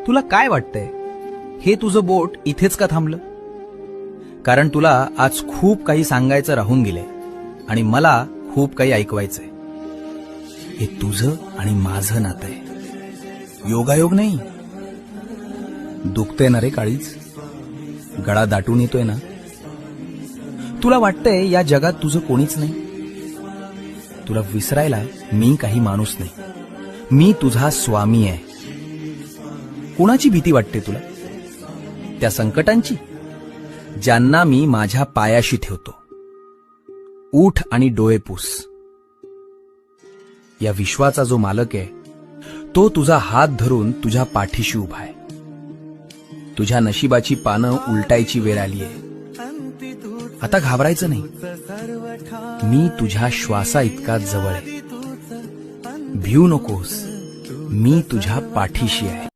तुला काय वाटतंय, हे तुझं बोट इथेच का थांबलं? कारण तुला आज खूप काही सांगायचं राहून गेलंय आणि मला खूप काही ऐकवायचंय. हे तुझं आणि माझं नातं आहे, योगायोग नाही. दुखतंय ना रे काळीज, गळा दाटून येतोय ना. तुला वाटतंय या जगात तुझं कोणीच नाही. तुला विसरायला मी काही माणूस नाही, मी तुझा स्वामी आहे. कुणाची भीती वाटते तुला? त्या संकटांची ज्यांना मी माझ्या पायाशी ठेवतो. उठ आणि डोळे पुस. या विश्वाचा जो मालक आहे तो तुझा हात धरून तुझ्या पाठीशी उभा आहे. तुझ्या नशिबाची पानं उलटायची वेळ आली आहे. आता घाबरायचं नाही, मी तुझ्या श्वासा इतका जवळ आहे. भिऊ नकोस, मी तुझ्या पाठीशी आहे.